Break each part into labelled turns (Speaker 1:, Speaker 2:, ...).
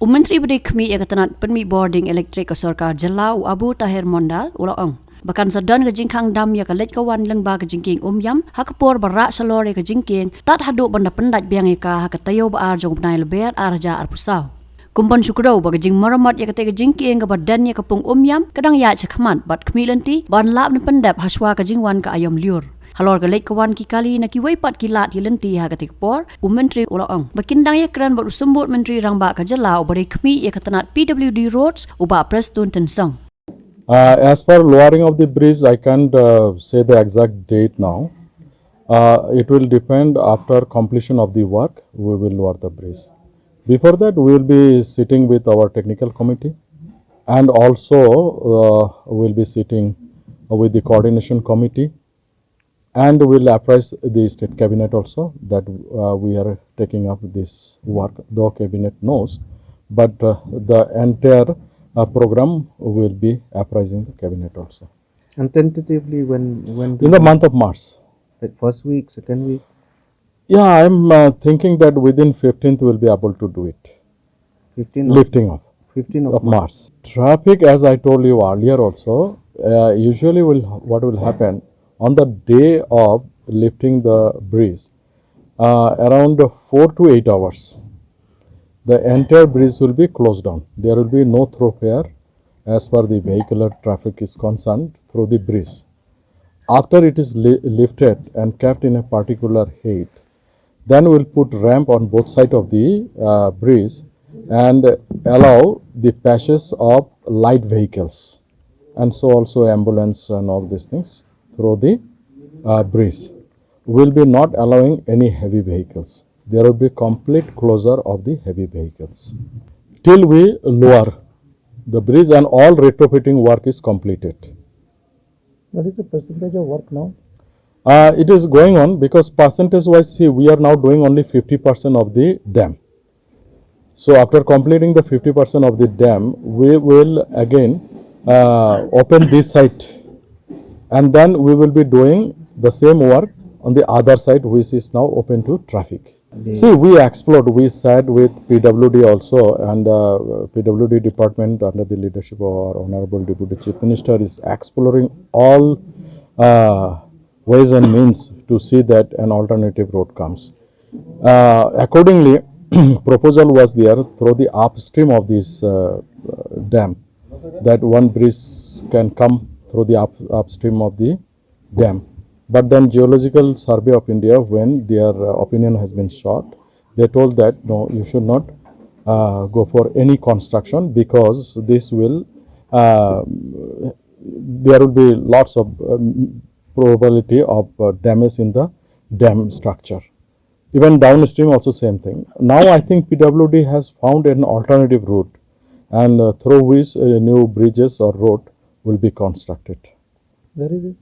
Speaker 1: Menteri Berikmi yang ketenat penmi boarding elektrik ke Sorkar Jelau Abu Tahir Mondal ulang. Bahkan sedan ke jingkieng dam ya ke leit kawan lyngba ke jingkieng Umīam hakapor barak salore ke jingkieng tat haduk benda pendat biang ika hak taïew baar jong benai Lber arja arpusau. Kumpon syukrau bagi jing maramat ya ke jingkieng ke badan ya ke pung Umīam kadang ya cekhamat bat kemi lenti ban lap ni pendap haswa ke jingwan ke ayam liur. Halor ke leit kawan ki kali na ki waipat ki lat ki lenti ha ketik por menteri ulang. Bakindang ya keran buat sumbut menteri rangba ke Jelau beri kemi ya ketenat PWD roads uba prestun tensang.
Speaker 2: As per lowering of the bridge, I can't say the exact date now. It will depend after completion of the work, we will lower the bridge. Before that, we will be sitting with our technical committee and also we will be sitting with the coordination committee, and we will apprise the state cabinet also that we are taking up this work, though cabinet knows, but the entire program will be apprising the cabinet also.
Speaker 3: And tentatively, when
Speaker 2: in the month of March.
Speaker 3: Like first week, second week?
Speaker 2: Yeah, I am thinking that within 15th we will be able to do it.
Speaker 3: 15th
Speaker 2: Lifting off.
Speaker 3: 15th of
Speaker 2: March. Traffic, as I told you earlier also, usually what will happen on the day of lifting the bridge, around 4 to 8 hours. The entire bridge will be closed down. There will be no thoroughfare as far the vehicular traffic is concerned through the bridge. After it is lifted and kept in a particular height, then we will put ramp on both sides of the bridge and allow the passage of light vehicles, and so also ambulance and all these things through the bridge. We will be not allowing any heavy vehicles. There will be complete closure of the heavy vehicles till we lower the bridge and all retrofitting work is completed.
Speaker 3: What is the percentage of work now?
Speaker 2: It is going on because percentage wise, see, we are now doing only 50% of the dam. So after completing the 50% of the dam, we will again open this site, and then we will be doing the same work on the other side, which is now open to traffic. See, we explored, we sat with PWD also, and PWD department under the leadership of our Honorable Deputy Chief Minister is exploring all ways and means to see that an alternative road comes. Accordingly, proposal was there through the upstream of this dam, that one bridge can come through the upstream of the dam. But then Geological Survey of India, when their opinion has been sought, they told that no, you should not go for any construction because this will, there will be lots of probability of damage in the dam structure. Even downstream also same thing. Now I think PWD has found an alternative route, and through which new bridges or road will be constructed.
Speaker 3: Where is it?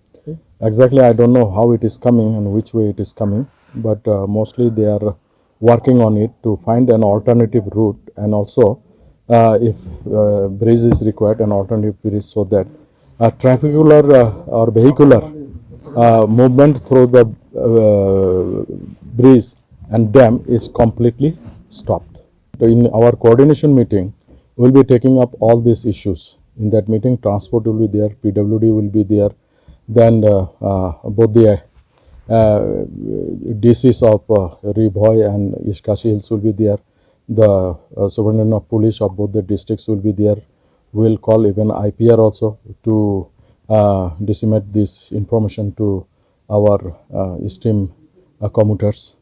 Speaker 2: Exactly, I don't know how it is coming and which way it is coming, but mostly they are working on it to find an alternative route, and also if bridge is required, an alternative bridge, so that trafficular or vehicular movement through the bridge and dam is completely stopped. In our coordination meeting, we will be taking up all these issues. In that meeting, transport will be there, PWD will be there, then both the DCs of Kyrwoh and East Kashi Hills will be there. The Superintendent of Police of both the districts will be there. We will call even IPR also to disseminate this information to our esteemed commuters.